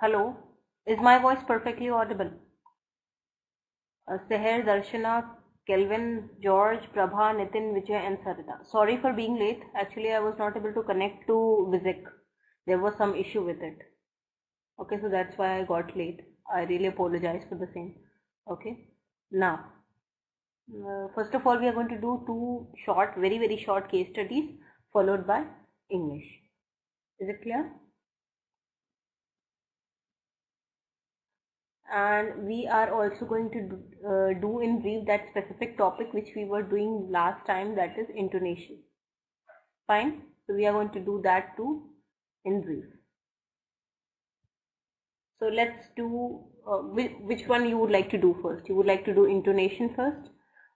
Hello, is my voice perfectly audible? Seher, Darshana, Kelvin, George, Prabha, Nitin, Vijay, and Sarita. Sorry for being late. Actually, I was not able to connect to Vizek. There was some issue with it. Okay, so that's why I got late. I really apologize for the same. Okay, now, first of all, we are going to do two short, very short case studies followed by English. Is it clear? And we are also going to do in brief that specific topic which we were doing last time, that is intonation. Fine, so we are going to do that too in brief. So let's do which one you would like to do first? You would like to do intonation first,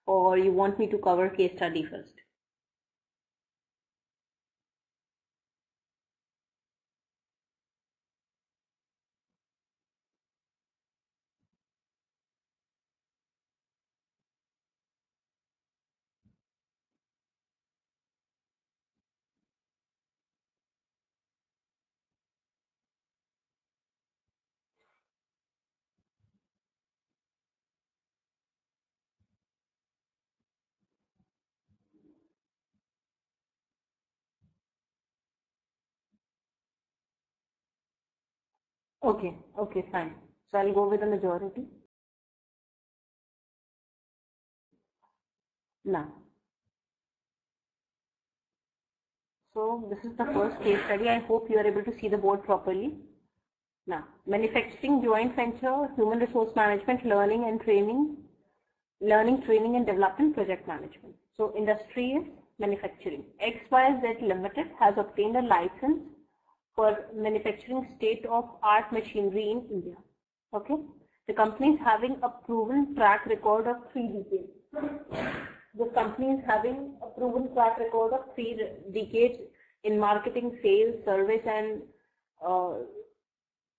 or you want me to cover case study first? Okay, fine. So I'll go with the majority. Now, so this is the first case study. I hope you are able to see the board properly. Now, manufacturing joint venture, human resource management, learning, training and development, project management. So industry is manufacturing. XYZ Limited has obtained a license for manufacturing state-of-art machinery in India. Okay, the company is having a proven track record of 3 decades. The company is having a proven track record of 3 decades in marketing, sales, service, and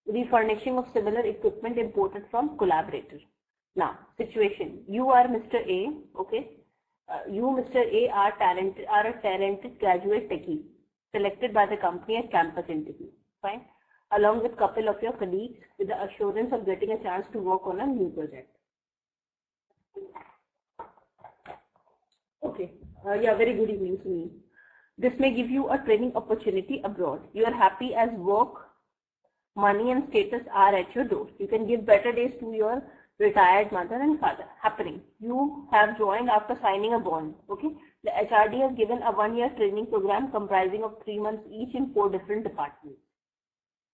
refurnishing of similar equipment imported from collaborators. Now, situation: you are Mr. A. Okay, you, Mr. A, are a talented graduate techie selected by the company at campus interview. Fine, along with couple of your colleagues, with the assurance of getting a chance to work on a new project. Okay, yeah, very good evening to me. This may give you a training opportunity abroad. You are happy as work, money and status are at your door. You can give better days to your retired mother and father. Happening. You have joined after signing a bond. Okay. The HRD has given a 1-year training program comprising of 3 months each in 4 different departments.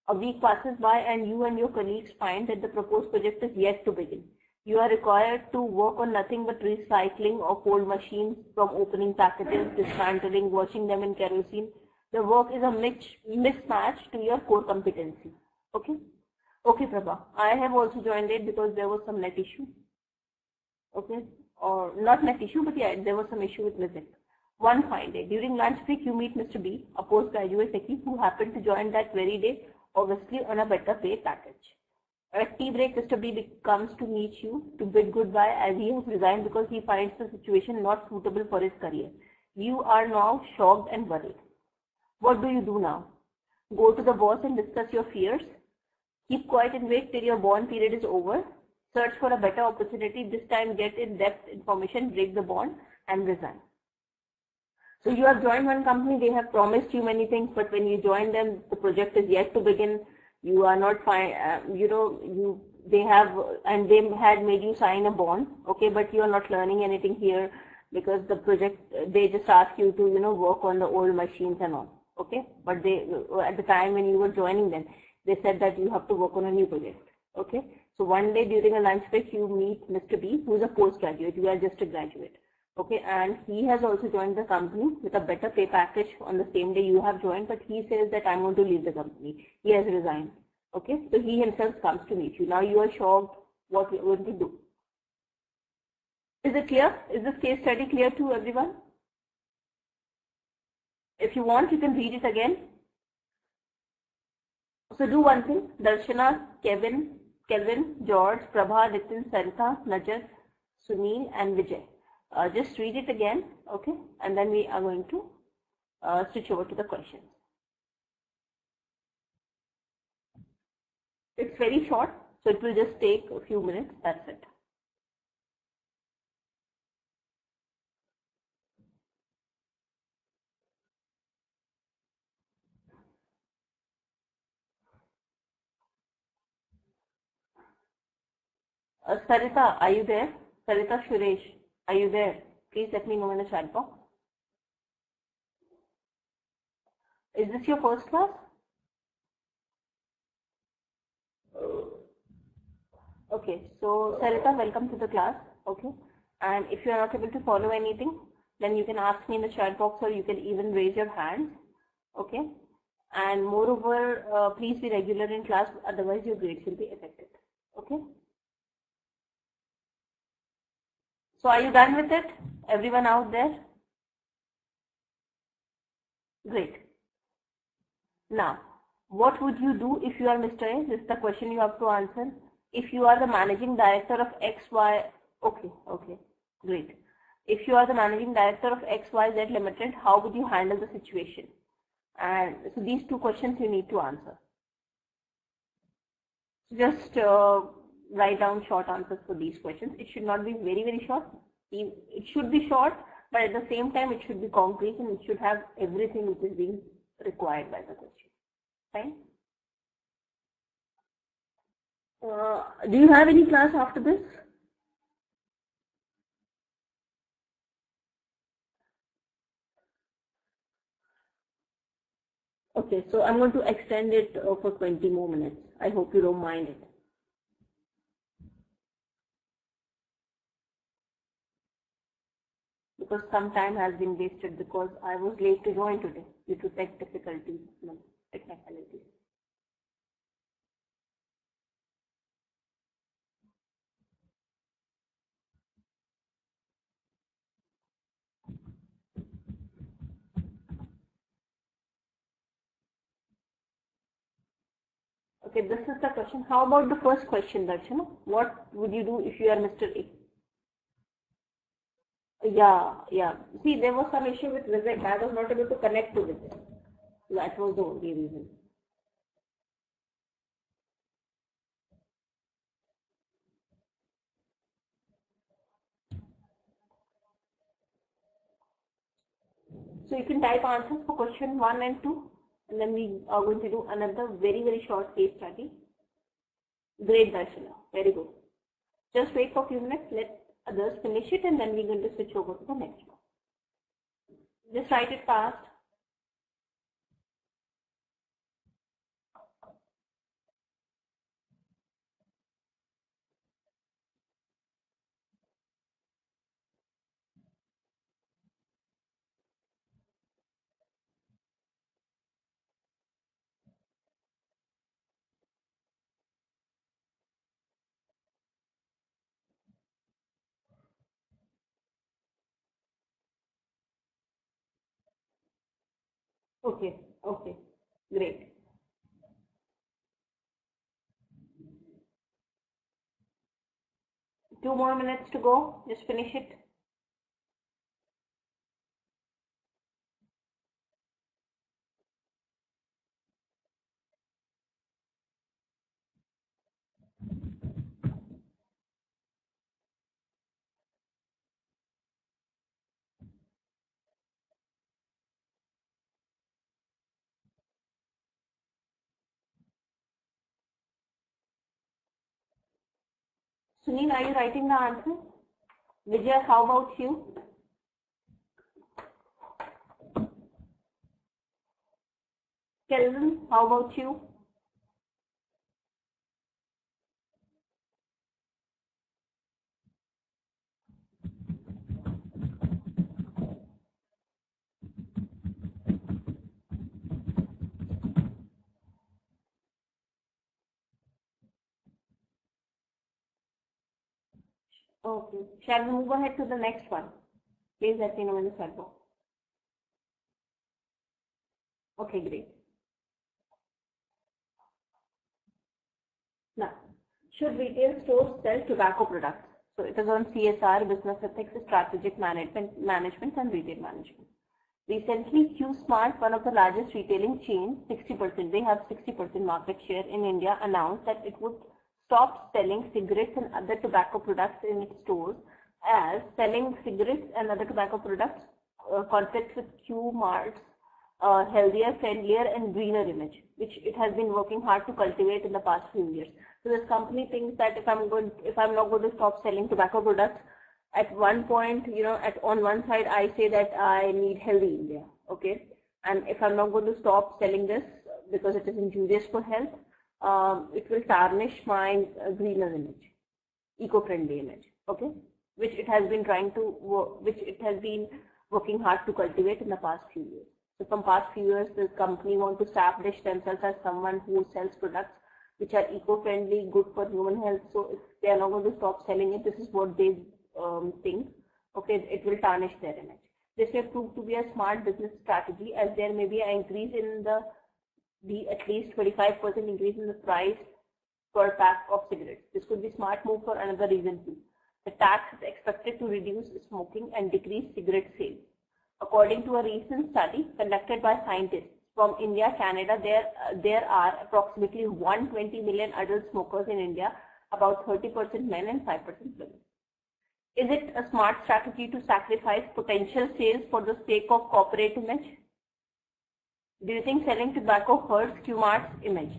A week passes by and you and your colleagues find that the proposed project is yet to begin. You are required to work on nothing but recycling of old machines, from opening packages, dismantling, washing them in kerosene. The work is a mismatch to your core competency. Okay. Okay, Prabha. I have also joined it because there was some net issue. Okay. Or not net issue, but yeah, there was some issue with visit. One fine day, during lunch break, you meet Mr. B, a postgraduate techie who happened to join that very day, obviously on a better pay package. At tea break, Mr. B comes to meet you to bid goodbye as he has resigned because he finds the situation not suitable for his career. You are now shocked and worried. What do you do now? Go to the boss and discuss your fears? Keep quiet and wait till your bond period is over? Search for a better opportunity, this time get in-depth information, break the bond and resign. So you have joined one company, they have promised you many things, but when you join them, the project is yet to begin. You are not fine, they had made you sign a bond, okay, but you are not learning anything here because the project, they just ask you to, work on the old machines and all, okay, but they, at the time when you were joining them, they said that you have to work on a new project, okay. So one day during a lunch break, you meet Mr. B, who is a postgraduate, you are just a graduate, okay, and he has also joined the company with a better pay package on the same day you have joined, but he says that I'm going to leave the company. He has resigned, okay. So he himself comes to meet you. Now you are shocked. What you are going to do? Is it clear? Is this case study clear to everyone? If you want, you can read it again. So do one thing: Darshana, Kelvin, George, Prabha, Nitin, Sarita, Najar, Sunil, and Vijay. Just read it again, okay, and then we are going to switch over to the questions. It's very short, so it will just take a few minutes. That's it. Sarita, are you there? Sarita Suresh, are you there? Please let me know in the chat box. Is this your first class? Okay, so Sarita, welcome to the class. Okay, and if you are not able to follow anything, then you can ask me in the chat box, or you can even raise your hand. Okay, and moreover, please be regular in class, otherwise your grades will be affected. Okay. So are you done with it? Everyone out there? Great. Now, what would you do if you are Mr. A? This is the question you have to answer. If you are the managing director of XY, okay, great. If you are the managing director of XYZ Limited, how would you handle the situation? And so these two questions you need to answer. Just write down short answers for these questions. It should not be very, very short. It should be short, but at the same time, it should be concrete and it should have everything which is being required by the question. Fine? Do you have any class after this? Okay, so I'm going to extend it for 20 more minutes. I hope you don't mind it. Because some time has been wasted because I was late to join today due to tech difficulties, technicalities. Okay, this is the question. How about the first question, Darshana? What would you do if you are Mr. A? Yeah. See, there was some issue with Vivek. I was not able to connect to Vivek. That was the only reason. So you can type answers for question 1 and 2, and then we are going to do another very, very short case study. Great, Darshana. Very good. Just wait for a few minutes, let others finish it, and then we're going to switch over to the next one. Just write it fast. Okay, great. Two more minutes to go. Just finish it. Sunil, are you writing the answer? Vijay, how about you? Kelvin, how about you? Okay. Shall we move ahead to the next one? Please let me know in the chat box. Okay, great. Now, should retail stores sell tobacco products? So it is on CSR, business ethics, strategic management and retail management. Recently, Q Smart, one of the largest retailing chains, 60%, they have 60% market share in India, announced that it would stop selling cigarettes and other tobacco products in its stores, as selling cigarettes and other tobacco products conflicts with Q Mart's healthier, friendlier and greener image, which it has been working hard to cultivate in the past few years. So this company thinks that if I'm not going to stop selling tobacco products, at one point, on one side I say that I need healthy India, okay, and if I'm not going to stop selling this because it is injurious for health, it will tarnish my greener image, eco-friendly image, okay, which it has been working hard to cultivate in the past few years. So from past few years, this company wants to establish themselves as someone who sells products which are eco-friendly, good for human health. So if they are not going to stop selling it, this is what they think, okay, it will tarnish their image. This may prove to be a smart business strategy, as there may be an increase in the at least 25% increase in the price per pack of cigarettes. This could be smart move for another reason too. The tax is expected to reduce smoking and decrease cigarette sales. According to a recent study conducted by scientists from India, Canada, there are approximately 120 million adult smokers in India, about 30% men and 5% women. Is it a smart strategy to sacrifice potential sales for the sake of corporate image? Do you think selling tobacco hurts Q-Mart's image?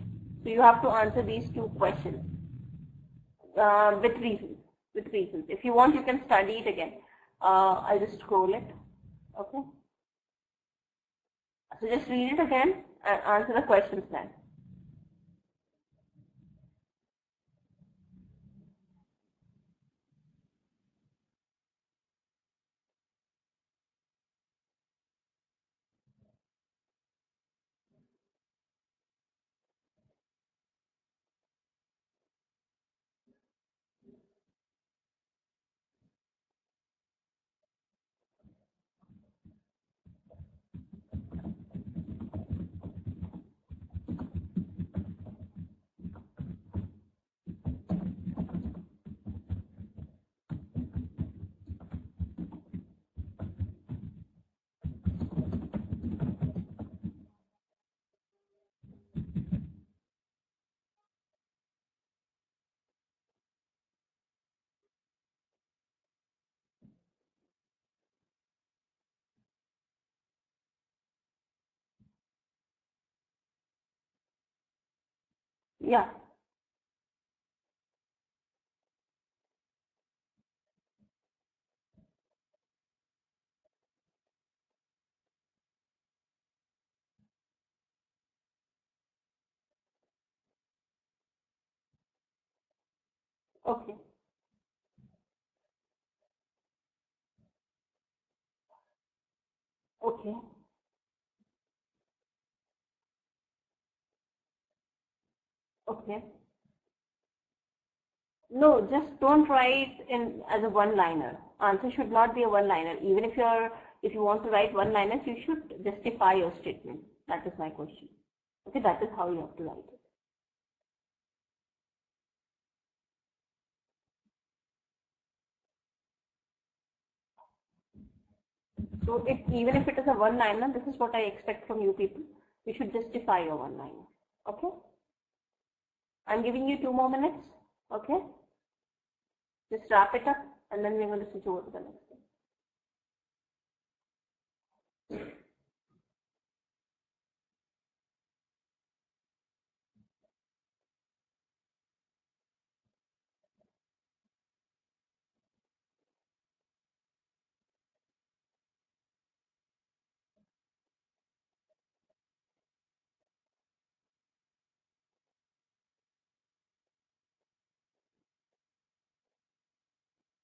So you have to answer these two questions with reasons. If you want, you can study it again. I'll just scroll it. Okay. So just read it again and answer the questions then. Yeah. Okay. Okay. Okay. No, just don't write in as a one-liner. Answer should not be a one-liner. Even if you want to write one-liners, you should justify your statement. That is my question. Okay, that is how you have to write it. So even if it is a one-liner, this is what I expect from you people. You should justify your one-liner. Okay? I'm giving you 2 more minutes. Okay? Just wrap it up and then we're going to switch over to the next thing.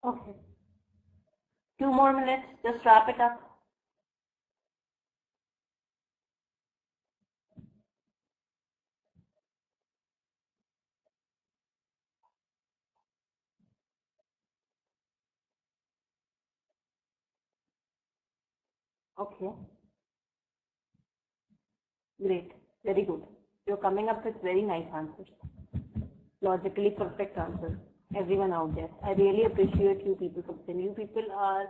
Okay. 2 more minutes. Just wrap it up. Okay. Great. Very good. You're coming up with very nice answers. Logically perfect answers. Everyone out there. I really appreciate you people. You people are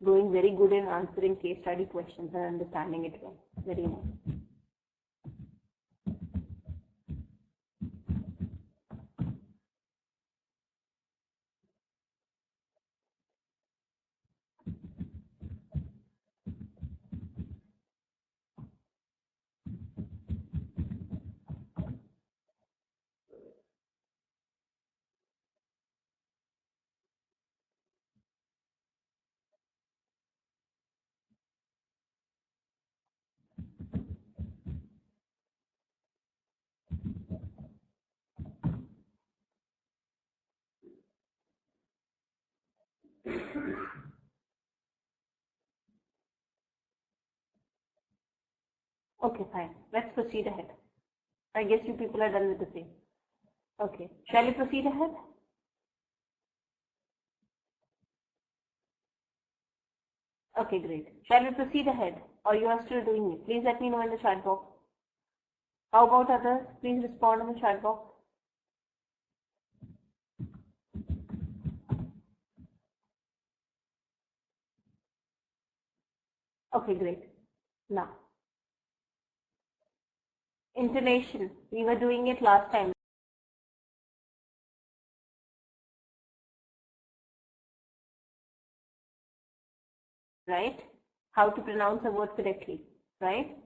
Doing very good in answering case study questions and understanding it well. Very nice. Okay, fine. Let's proceed ahead. I guess you people are done with the same. Okay. Shall we proceed ahead? Okay, great. Shall we proceed ahead? Or you are still doing it? Please let me know in the chat box. How about others? Please respond in the chat box. Okay, great. Now, intonation. We were doing it last time. Right? How to pronounce a word correctly. Right?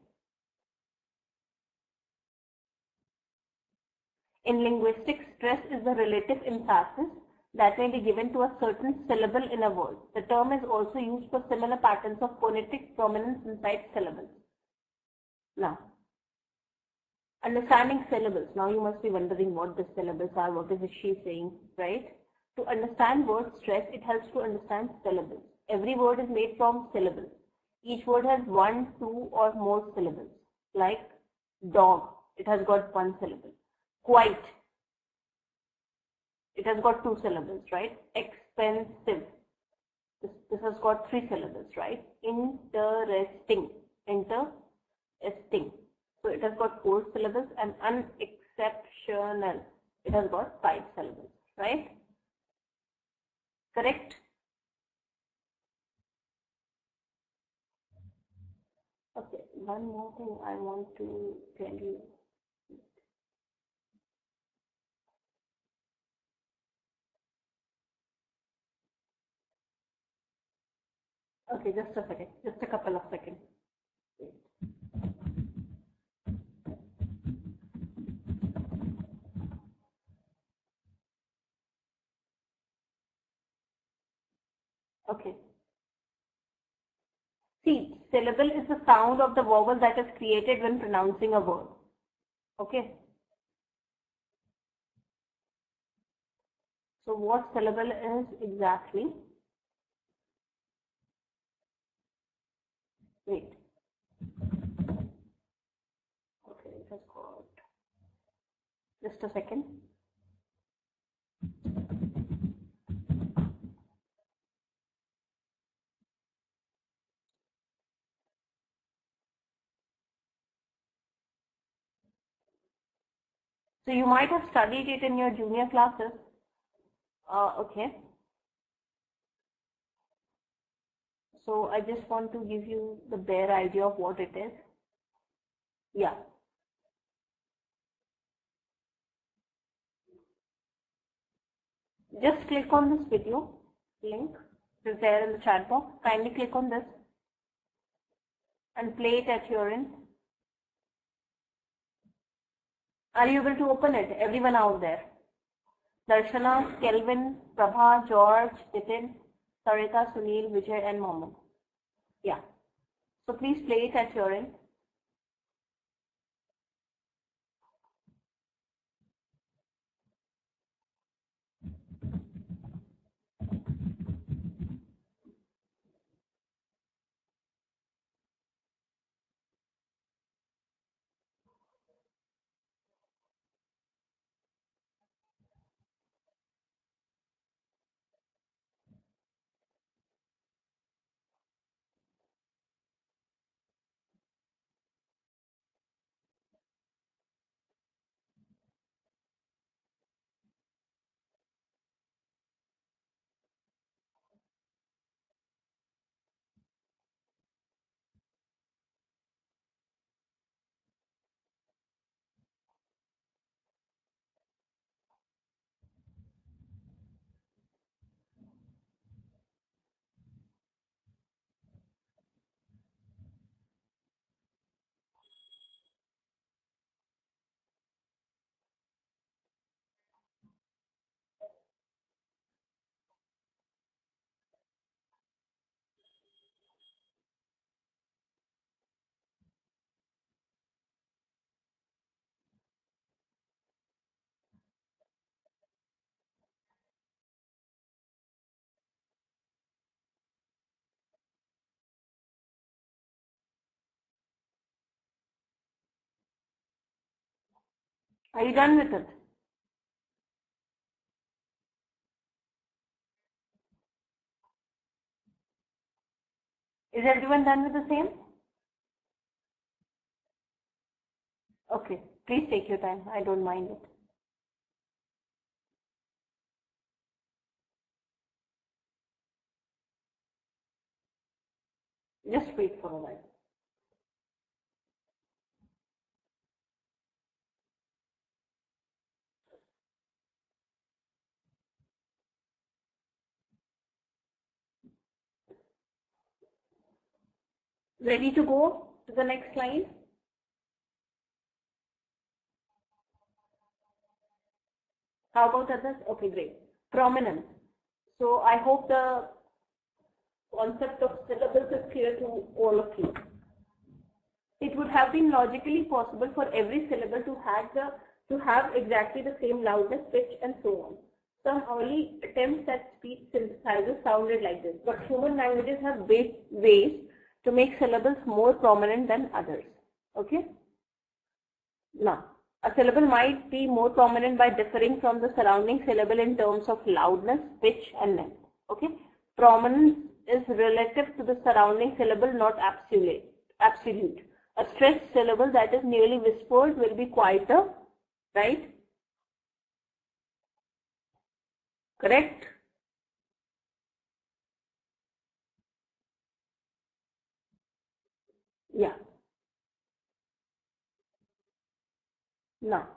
In linguistics, stress is the relative emphasis that may be given to a certain syllable in a word. The term is also used for similar patterns of phonetic prominence inside syllables. Now, understanding syllables. Now you must be wondering what the syllables are, what is she saying, right? To understand word stress, it helps to understand syllables. Every word is made from syllables. Each word has one, two or more syllables. Like dog, it has got one syllable. Quite, it has got two syllables, right? Expensive, this has got three syllables, right? Interesting, interesting. So it has got four syllables, and unexceptional, it has got five syllables, right? Correct? Okay, one more thing I want to tell you. Okay, just a second, just a couple of seconds. Okay. See, syllable is the sound of the vowel that is created when pronouncing a word. Okay. So what syllable is exactly? Wait. Okay, it has got. Just a second. So you might have studied it in your junior classes. Okay. So I just want to give you the bare idea of what it is. Yeah. Just click on this video link. It's there in the chat box. Kindly click on this and play it at your end. Are you able to open it? Everyone out there. Darshana, Kelvin, Prabha, George, Nitin, Sarita, Sunil, Vijay and Mohammed. Yeah. So please play it at your end. Are you done with it? Is everyone done with the same? Okay, please take your time. I don't mind it. Just wait for a while. Ready to go to the next slide? How about others? Okay, great. Prominence. So I hope the concept of syllables is clear to all of you. It would have been logically possible for every syllable to have exactly the same loudness, pitch, and so on. Some early attempts at speech synthesizers sounded like this, but human languages have ways to make syllables more prominent than others. Okay? Now, a syllable might be more prominent by differing from the surrounding syllable in terms of loudness, pitch, and length. Okay? Prominence is relative to the surrounding syllable, not absolute. A stressed syllable that is nearly whispered will be quieter, right? Correct? Yeah. Now,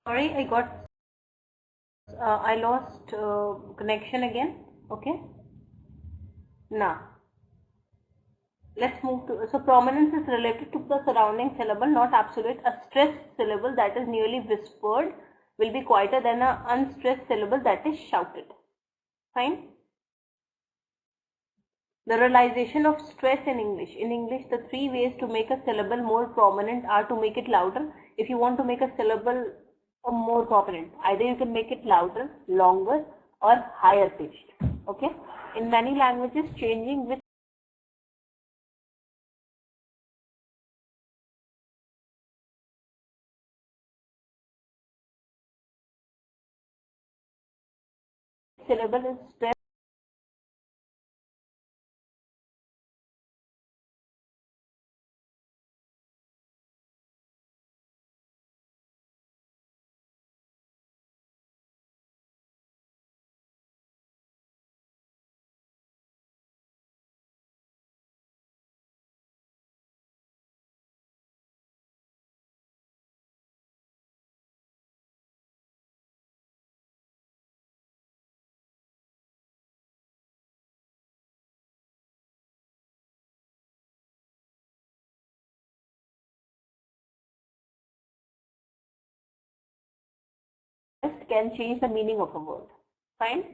sorry, I lost connection again. Okay. Now, let's move to, so prominence is related to the surrounding syllable, not absolute. A stressed syllable that is nearly whispered will be quieter than an unstressed syllable that is shouted. Fine. The realization of stress in English. In English, the three ways to make a syllable more prominent are to make it louder. If you want to make a syllable more prominent, either you can make it louder, longer, or higher pitched. Okay. In many languages, changing with syllable is stressed. can change the meaning of a word. Fine?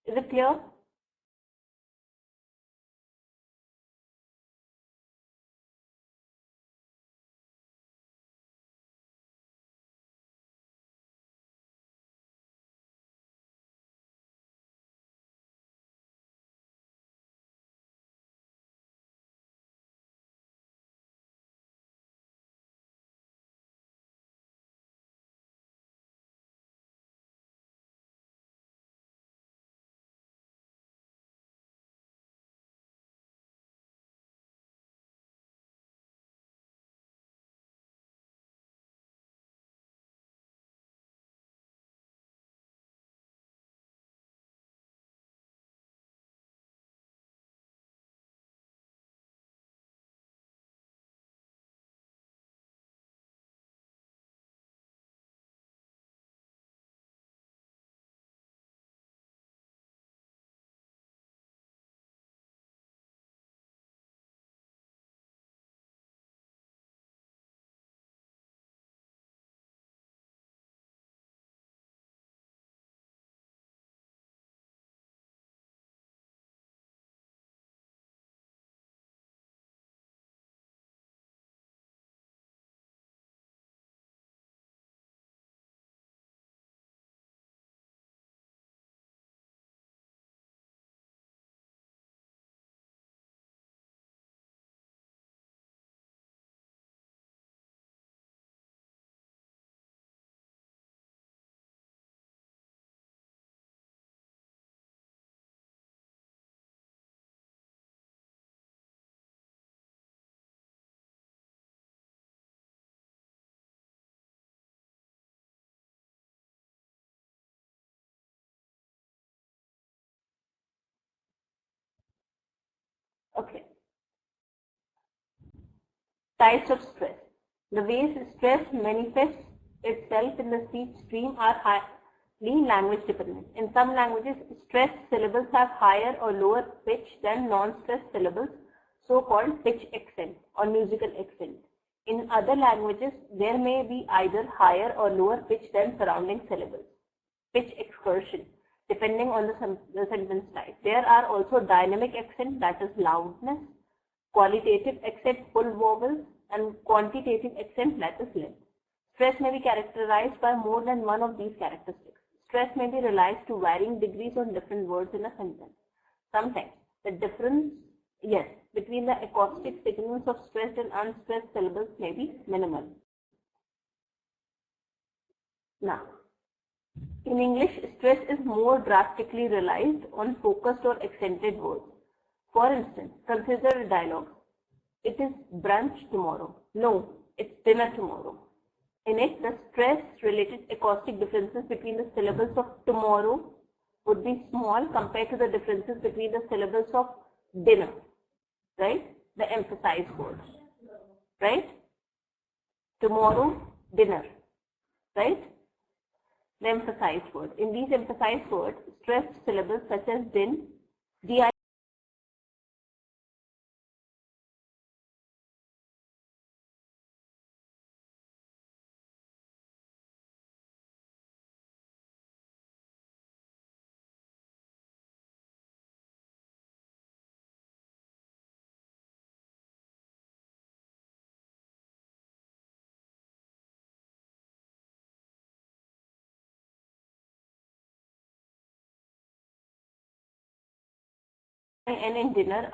Is it clear? Okay. Types of stress. The ways stress manifests itself in the speech stream are highly language dependent. In some languages, stressed syllables have higher or lower pitch than non-stressed syllables, so-called pitch accent or musical accent. In other languages, there may be either higher or lower pitch than surrounding syllables. Pitch excursion, depending on the sentence type. There are also dynamic accent, that is loudness, qualitative accent, full vowels, and quantitative accent, that is length. Stress may be characterized by more than one of these characteristics. Stress may be realized to varying degrees on different words in a sentence. Sometimes the difference, between the acoustic signals of stressed and unstressed syllables may be minimal. Now, in English, stress is more drastically realized on focused or accented words. For instance, consider a dialogue. It is brunch tomorrow. No, it's dinner tomorrow. In it, the stress-related acoustic differences between the syllables of tomorrow would be small compared to the differences between the syllables of dinner, right? The emphasized words, right? Tomorrow, dinner, right? The emphasized word. In these emphasized words, stressed syllables such as din, di and in dinner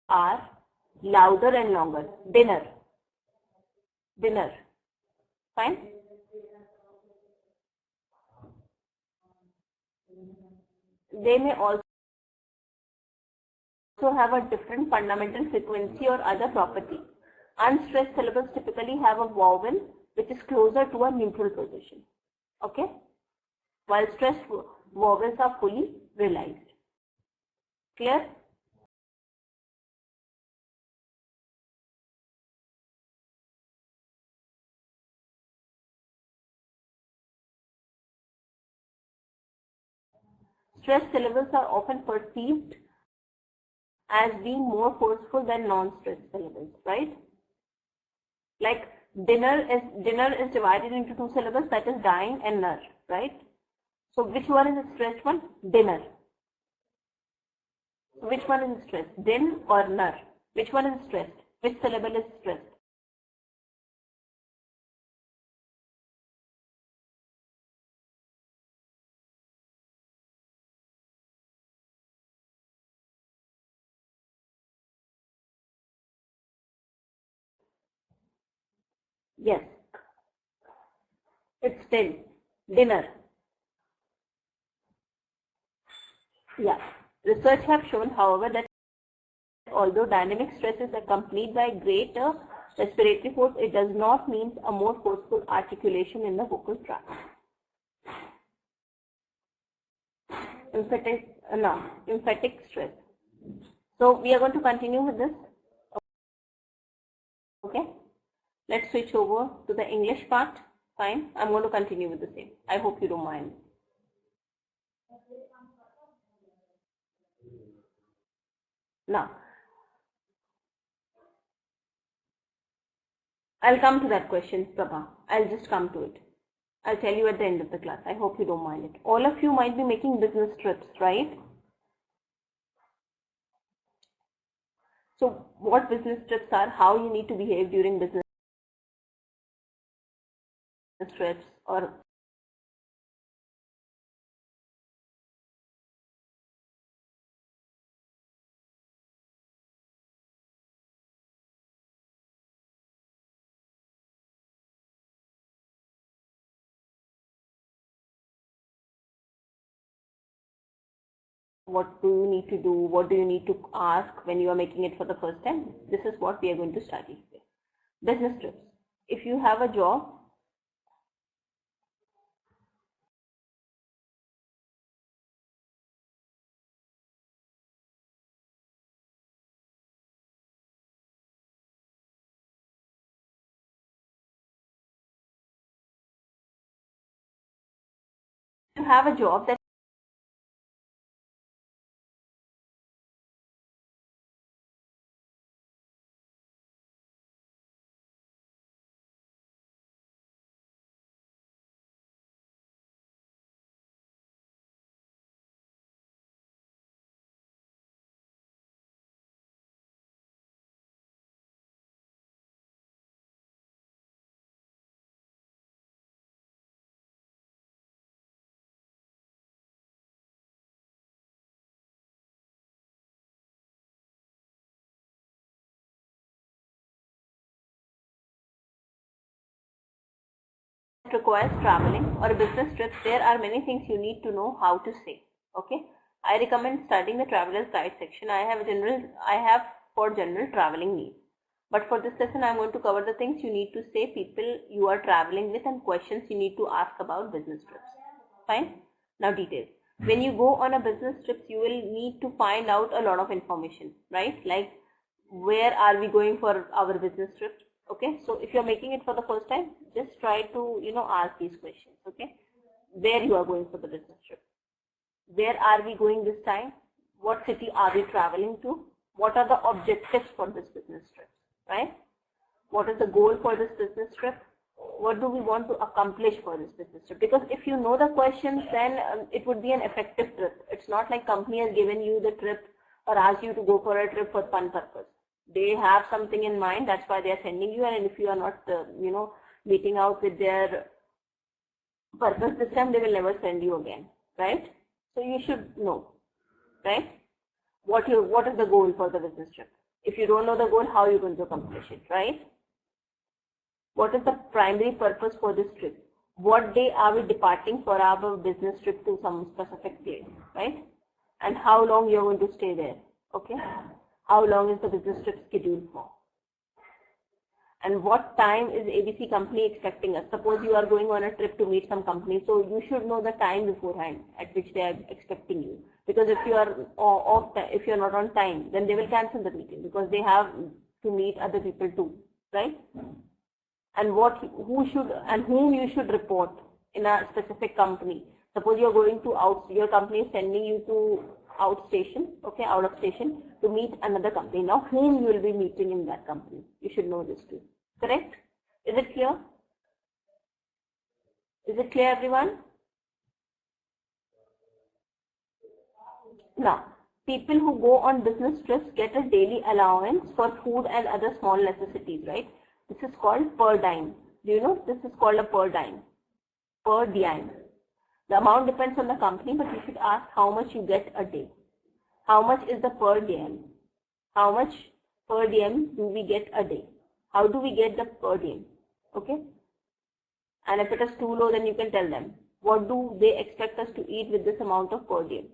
are louder and longer. Dinner. Fine. They may also have a different fundamental frequency or other property. Unstressed syllables typically have a vowel which is closer to a neutral position. Okay? While stressed vowels are fully realized. Clear? Stressed syllables are often perceived as being more forceful than non-stressed syllables, right? Like dinner is divided into two syllables, that is dine and ner, right? So which one is the stressed one? Dinner. Which one is stressed? Din or ner? Which one is stressed? Which syllable is stressed? Yes, it's dinner. Yeah. Research have shown, however, that although dynamic stress is accompanied by greater respiratory force, it does not mean a more forceful articulation in the vocal tract. Emphatic stress. So we are going to continue with this. Okay. Let's switch over to the English part. Fine. I'm going to continue with the same. I hope you don't mind. Now, I'll come to that question, Prabha. I'll just come to it. I'll tell you at the end of the class. I hope you don't mind it. All of you might be making business trips, right? So what business trips are, how you need to behave during business trips, or what do you need to do, what do you need to ask when you are making it for the first time. This is what we are going to study here. Business trips. If you have a job, that requires traveling or a business trip, there are many things you need to know how to say. Okay, I recommend studying the traveler's guide section. I have for general traveling needs. But for this lesson, I'm going to cover the things you need to say, people you are traveling with, and questions you need to ask about business trips. Fine. Now details. When you go on a business trip, you will need to find out a lot of information, right? Like, where are we going for our business trip? Okay, so if you're making it for the first time, just try to, ask these questions. Okay, where you are going for the business trip? Where are we going this time? What city are we traveling to? What are the objectives for this business trip? Right? What is the goal for this business trip? What do we want to accomplish for this business trip? Because if you know the questions, then it would be an effective trip. It's not like company has given you the trip or asked you to go for a trip for fun purpose. They have something in mind. That's why they are sending you. And if you are not, meeting out with their purpose this time, they will never send you again. Right? So you should know, right? What is the goal for the business trip? If you don't know the goal, how are you going to accomplish it, right? What is the primary purpose for this trip? What day are we departing for our business trip to some specific place, right? And how long you're going to stay there, okay? How long is the business trip scheduled for? And what time is ABC company expecting us? Suppose you are going on a trip to meet some company, so you should know the time beforehand at which they are expecting you. Because if you are if you are not on time, then they will cancel the meeting because they have to meet other people too, right? And whom you should report in a specific company. Suppose you are going to your company is sending you to out of station to meet another company. Now, whom you will be meeting in that company? You should know this too. Correct? Is it clear? Is it clear, everyone? Now, people who go on business trips get a daily allowance for food and other small necessities, right? This is called per diem. Do you know this is called a per diem? Per diem. The amount depends on the company, but you should ask how much you get a day. How much is the per diem? How much per diem do we get a day? How do we get the per diem? Okay? And if it is too low, then you can tell them. What do they expect us to eat with this amount of per diem?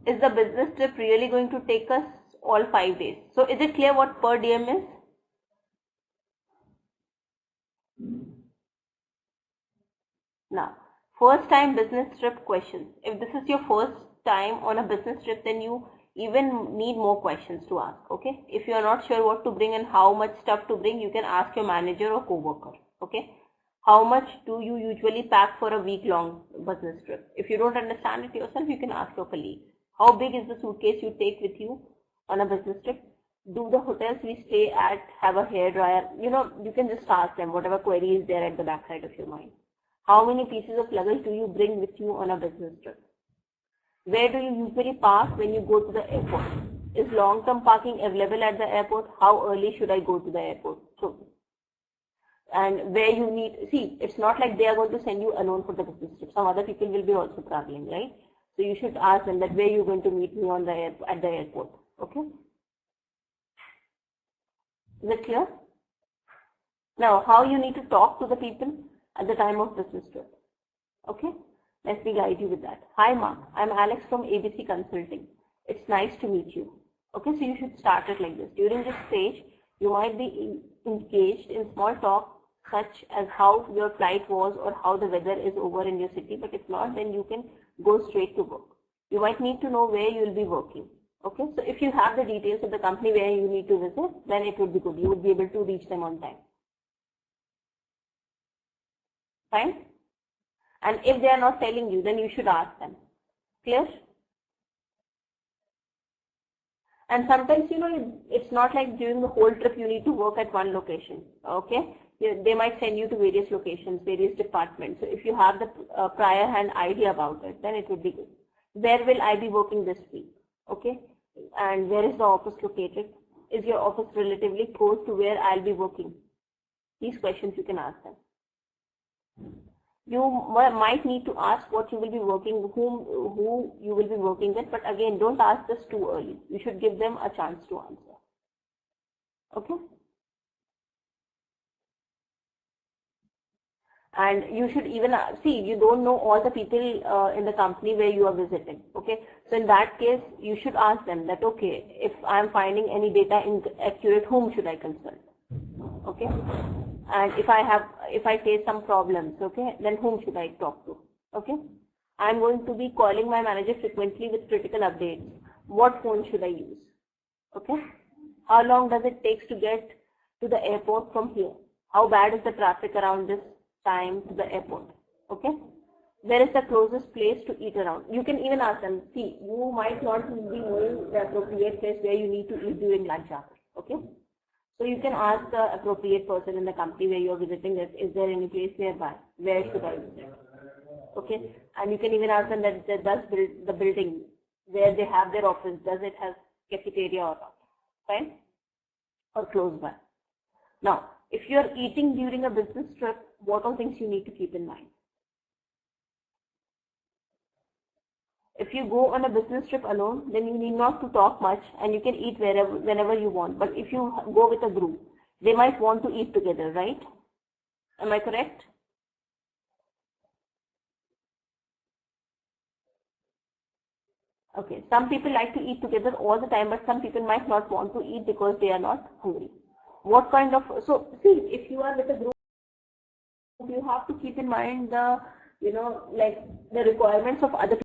Is the business trip really going to take us all 5 days? So is it clear what per diem is? Now, first time business trip questions. If this is your first time on a business trip, then you even need more questions to ask, okay? If you are not sure what to bring and how much stuff to bring, you can ask your manager or co-worker, okay? How much do you usually pack for a week-long business trip? If you don't understand it yourself, you can ask your colleague. How big is the suitcase you take with you on a business trip? Do the hotels we stay at have a hair dryer? You can just ask them whatever query is there at the backside of your mind. How many pieces of luggage do you bring with you on a business trip? Where do you usually park when you go to the airport? Is long-term parking available at the airport? How early should I go to the airport? So, and where you need, it's not like they are going to send you alone for the business trip. Some other people will be also traveling, right? So you should ask them that where you're going to meet me at the airport, okay? Is it clear? Now, how you need to talk to the people at the time of business trip. Okay, let me guide you with that. Hi Mark, I'm Alex from ABC Consulting. It's nice to meet you. Okay, so you should start it like this. During this stage, you might be engaged in small talk such as how your flight was or how the weather is over in your city, but if not, then you can go straight to work. You might need to know where you will be working. Okay, so if you have the details of the company where you need to visit, then it would be good. You would be able to reach them on time. Fine? And if they are not telling you, then you should ask them. Clear? And sometimes, you know, it's not like during the whole trip you need to work at one location. Okay? They might send you to various locations, various departments. So if you have the prior hand idea about it, then it would be good. Where will I be working this week? Okay? And where is the office located? Is your office relatively close to where I'll be working? These questions you can ask them. You might need to ask what you will be working, who you will be working with, but again, don't ask this too early. You should give them a chance to answer. Okay? And you should even see, you don't know all the people in the company where you are visiting. Okay, so in that case, you should ask them that, okay, if I am finding any data inaccurate, whom should I consult? Okay, and if I face some problems, okay, then whom should I talk to? Okay, I am going to be calling my manager frequently with critical updates. What phone should I use? Okay, how long does it take to get to the airport from here? How bad is the traffic around this time to the airport? Okay, where is the closest place to eat around? You can even ask them, see, you might not be knowing the appropriate place where you need to eat during lunch hour. Okay, so you can ask the appropriate person in the company where you are visiting that, is there any place nearby? Where should I visit? Okay, and you can even ask them that does the building where they have their office, does it have cafeteria or not? Fine? Or close by. Now, if you are eating during a business trip, what are things you need to keep in mind? If you go on a business trip alone, then you need not to talk much and you can eat whenever you want. But if you go with a group, they might want to eat together, right? Am I correct? Okay, some people like to eat together all the time, but some people might not want to eat because they are not hungry. What kind of, so see, if you are with a group, you have to keep in mind the, you know, like the requirements of other people.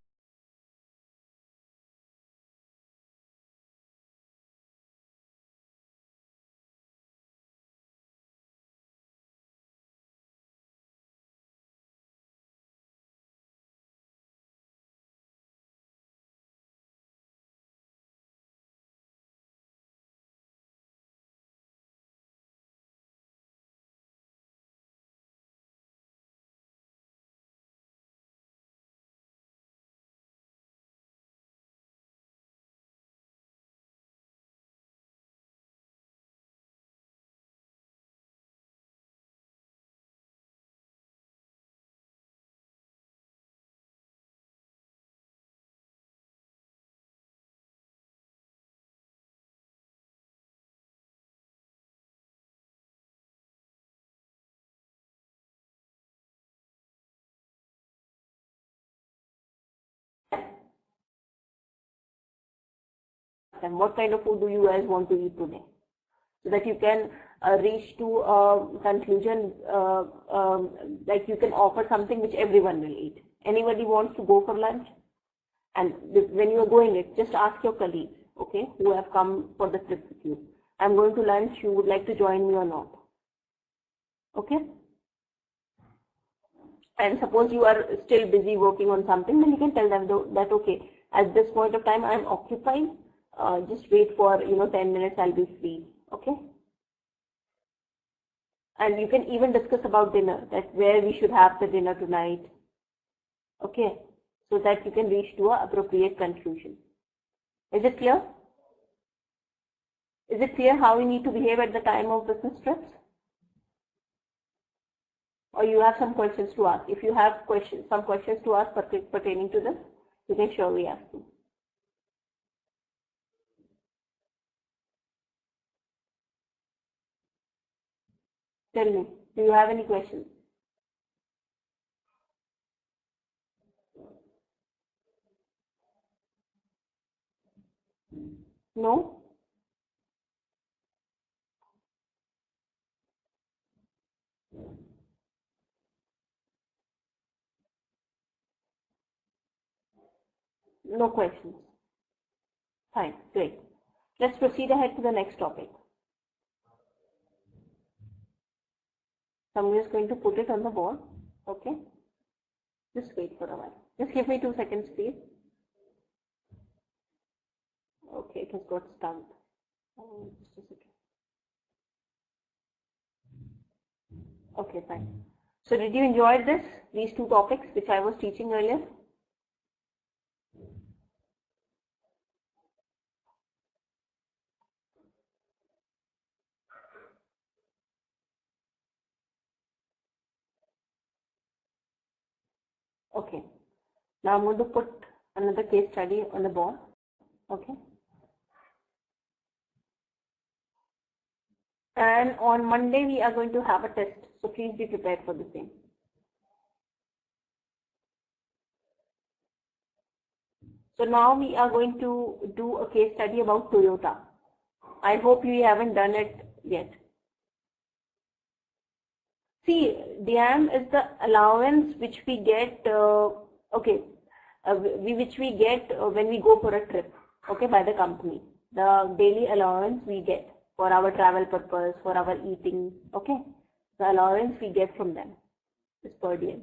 And what kind of food do you guys want to eat today? So that you can reach to a conclusion, like you can offer something which everyone will eat. Anybody wants to go for lunch? And when you are going it, just ask your colleagues, okay, who have come for the trip with you. I'm going to lunch, you would like to join me or not? Okay? And suppose you are still busy working on something, then you can tell them that, okay, at this point of time, I'm occupied. Just wait for, 10 minutes, I'll be free. Okay? And you can even discuss about dinner, that where we should have the dinner tonight. Okay? So that you can reach to an appropriate conclusion. Is it clear? Is it clear how we need to behave at the time of business trips? Or you have some questions to ask? If you have some questions to ask pertaining to this, you can surely ask me. Tell me, do you have any questions? No? No questions. Fine, great. Let's proceed ahead to the next topic. So I'm just going to put it on the board. Okay? Just wait for a while. Just give me 2 seconds, please. Okay, it has got stuck. Just a second. Okay, fine. So did you enjoy these 2 topics which I was teaching earlier? Okay. Now I'm going to put another case study on the board. Okay. And on Monday we are going to have a test. So please be prepared for the same. So now we are going to do a case study about Toyota. I hope you haven't done it yet. See, DAM is the allowance which we get, which we get when we go for a trip, okay, by the company. The daily allowance we get for our travel purpose, for our eating, okay. The allowance we get from them is per diem.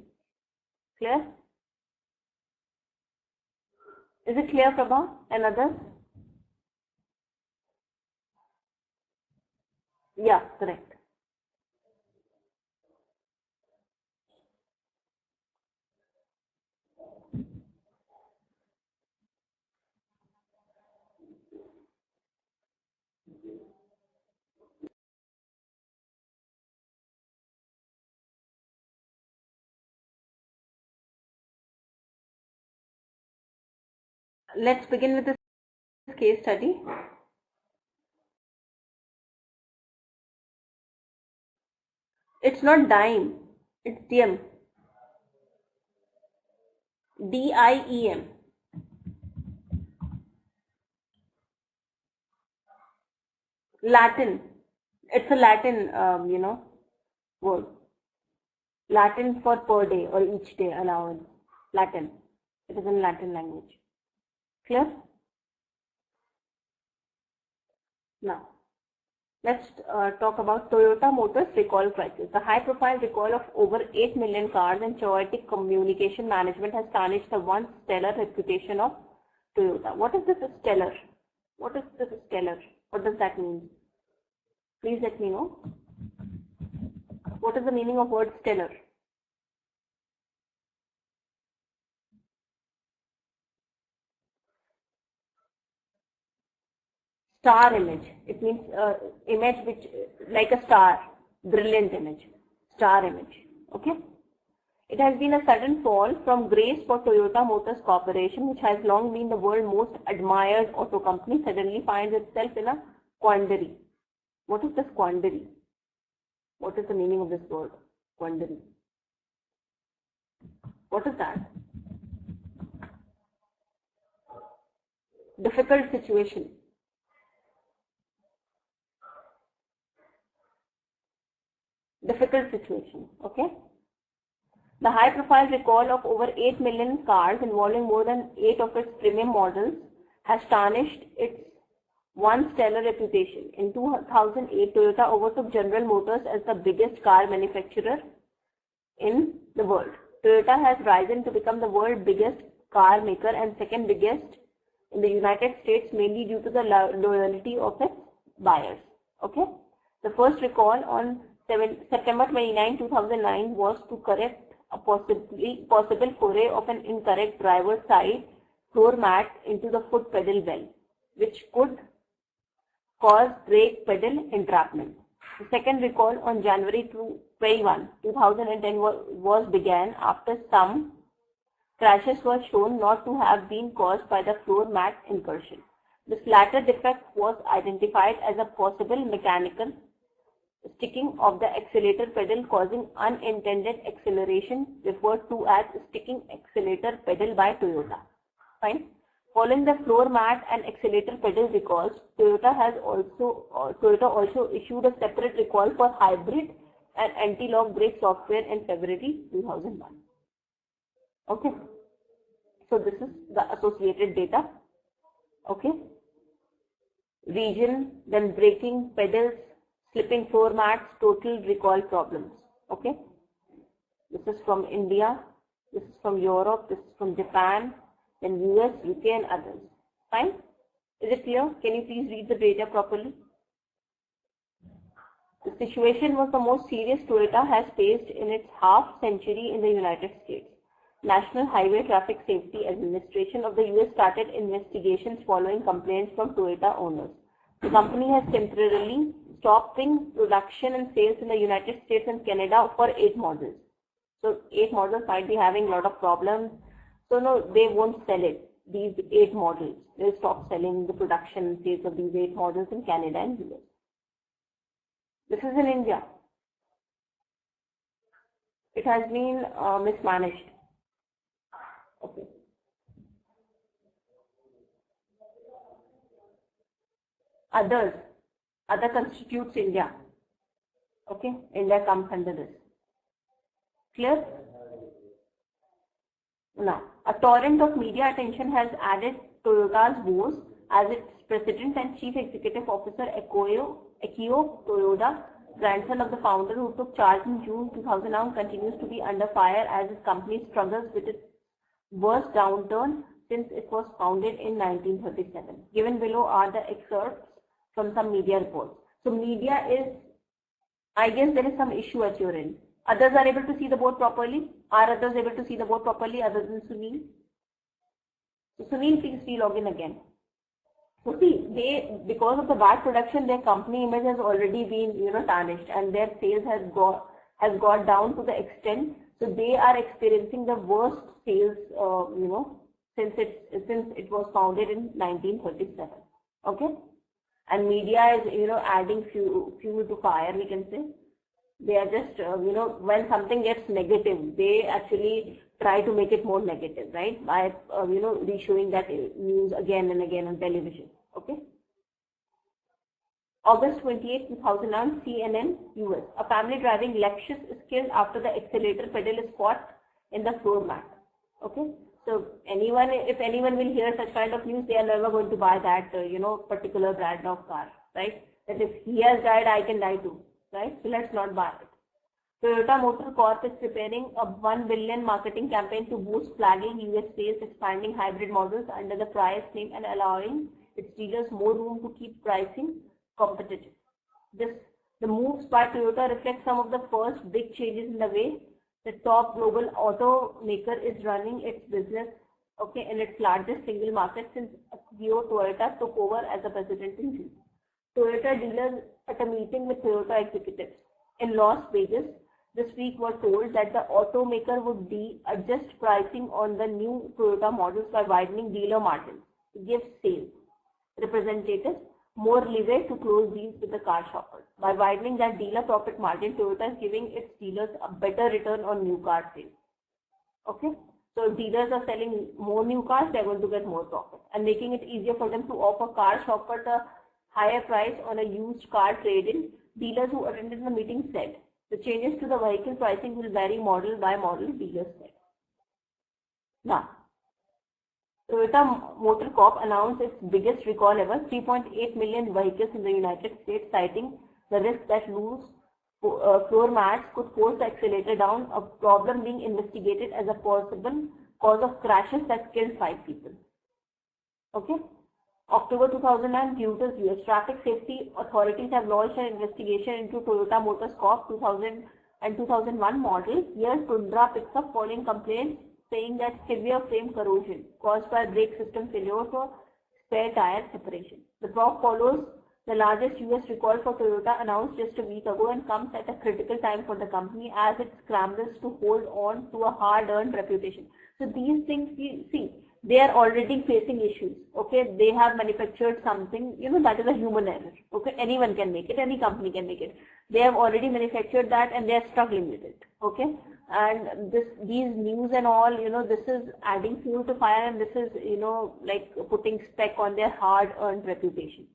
Clear? Is it clear, Prabha and others? Yeah, correct. Let's begin with this case study. It's not dime, it's diem. D-I-E-M. Latin. It's a Latin, word. Latin for per day or each day allowance. Latin. It is in Latin language. Clear? Now, let's talk about Toyota Motors recall crisis. The high-profile recall of over 8 million cars and chaotic communication management has tarnished the once stellar reputation of Toyota. What is this stellar? What is this stellar? What does that mean? Please let me know. What is the meaning of word stellar? Star image. It means image which like a star, brilliant image, star image. Okay. It has been a sudden fall from grace for Toyota Motors Corporation, which has long been the world's most admired auto company, suddenly finds itself in a quandary. What is this quandary? What is the meaning of this word? Quandary. What is that? Difficult situation. Difficult situation, okay? The high-profile recall of over 8 million cars involving more than 8 of its premium models has tarnished its once stellar reputation. In 2008, Toyota overtook General Motors as the biggest car manufacturer in the world. Toyota has risen to become the world's biggest car maker and second biggest in the United States, mainly due to the loyalty of its buyers, okay? The first recall on September 29, 2009 was to correct a possible foray of an incorrect driver's side floor mat into the foot pedal well, which could cause brake pedal entrapment. The second recall on January 21, 2010 was began after some crashes were shown not to have been caused by the floor mat incursion. This latter defect was identified as a possible mechanical sticking of the accelerator pedal causing unintended acceleration, referred to as sticking accelerator pedal by Toyota. Fine. Following the floor mat and accelerator pedal recalls, Toyota also issued a separate recall for hybrid and anti-lock brake software in February 2001. Okay. So this is the associated data. Okay. Region, then braking, pedals, slipping floor mats, total recall problems. Okay. This is from India, this is from Europe, this is from Japan, then US, UK and others. Fine? Is it clear? Can you please read the data properly? The situation was the most serious Toyota has faced in its half century in the United States. National Highway Traffic Safety Administration of the US started investigations following complaints from Toyota owners. The company has temporarily stopping production and sales in the United States and Canada for 8 models. So 8 models might be having a lot of problems. So no, they won't sell it. These 8 models, they'll stop selling the production and sales of these 8 models in Canada and US. This is in India. It has been mismanaged. Okay. Other constitutes India. Okay, India comes under this. Clear? Now, a torrent of media attention has added Toyota's woes as its President and Chief Executive Officer Akio Toyoda, grandson of the founder who took charge in June 2009, continues to be under fire as his company struggles with its worst downturn since it was founded in 1937. Given below are the excerpts from some media reports. So media is, I guess there is some issue at your end. Others are able to see the board properly? Are others able to see the board properly other than Sunil? So Sunil, please log in again. So see, because of the bad production, their company image has already been, tarnished, and their sales has got down to the extent. So they are experiencing the worst sales, since it was founded in 1937. Okay, and media is, adding fuel to fire. We can say they are just, when something gets negative, they actually try to make it more negative, right? By re-showing that news again and again on television. Okay. August 28, 2009, CNN, US. A family driving Lexus is killed after the accelerator pedal is caught in the floor mat. Okay. So if anyone will hear such kind of news, they are never going to buy that, particular brand of car, right? That if he has died, I can die too, right? So let's not buy it. Toyota Motor Corp is preparing a $1 billion marketing campaign to boost flagging US sales, expanding hybrid models under the Prius name and allowing its dealers more room to keep pricing competitive. The moves by Toyota reflect some of the first big changes in the way the top global automaker is running its business, okay, in its largest single market since Akio Toyoda took over as the president in June. Toyota dealers at a meeting with Toyota executives in Las Vegas this week were told that the automaker would adjust pricing on the new Toyota models by widening dealer margins to give sales representatives more leeway to close deals with the car shoppers. By widening that dealer profit margin, Toyota is giving its dealers a better return on new car sales. Okay, so if dealers are selling more new cars, they are going to get more profit, and making it easier for them to offer car shoppers a higher price on a used car trade-in. Dealers who attended the meeting said the changes to the vehicle pricing will vary model by model, dealers said. Now, Toyota Motor Corp announced its biggest recall ever, 3.8 million vehicles in the United States, citing the risk that loose floor mats could force the accelerator down, a problem being investigated as a possible cause of crashes that killed 5 people. Okay. October 2009, Reuters, US traffic safety authorities have launched an investigation into Toyota Motor Corp 2000 and 2001 model. Here, Tundra picks up following complaints saying that severe frame corrosion caused by brake system failure or spare tire separation. The prop follows the largest US recall for Toyota announced just a week ago and comes at a critical time for the company as it scrambles to hold on to a hard-earned reputation. So these things, see, they are already facing issues. Okay, they have manufactured something, that is a human error. Okay, anyone can make it, any company can make it. They have already manufactured that and they are struggling with it. Okay, and these news and all, this is adding fuel to fire, and this is, like putting speck on their hard-earned reputation.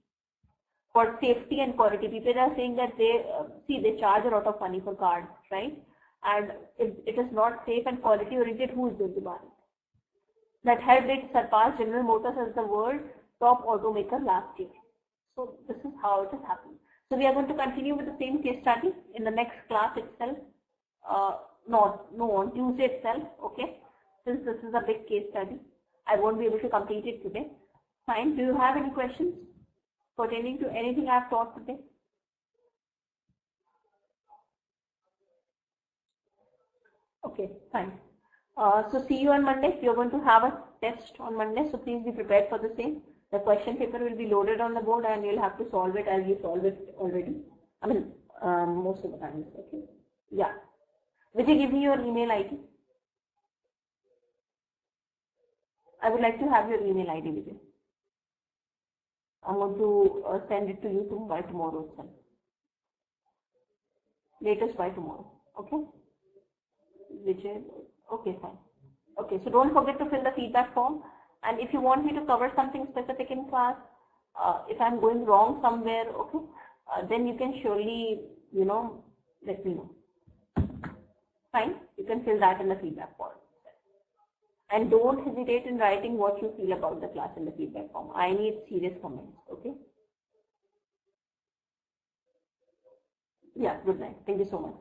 For safety and quality, people are saying that they charge a lot of money for cards, right? And if it is not safe and quality oriented, who is going to buy it? That helped it surpass General Motors as the world's top automaker last year. So this is how it has happened. So we are going to continue with the same case study in the next class itself. On Tuesday itself. Okay. Since this is a big case study, I won't be able to complete it today. Fine. Do you have any questions pertaining to anything I have taught today? Okay, fine. So see you on Monday. You're going to have a test on Monday, so please be prepared for the same. The question paper will be loaded on the board and you'll have to solve it as you solve it already. I mean, most of the times. Okay. Yeah. Vijay, give me your email ID. I would like to have your email ID, Vijay. I'm going to send it to you by tomorrow itself. Latest by tomorrow. Okay. Vijay. Okay, fine. Okay, so don't forget to fill the feedback form. And if you want me to cover something specific in class, if I'm going wrong somewhere, okay, then you can surely, let me know. Fine, you can fill that in the feedback form. And don't hesitate in writing what you feel about the class in the feedback form. I need serious comments, okay? Yeah, good night. Thank you so much.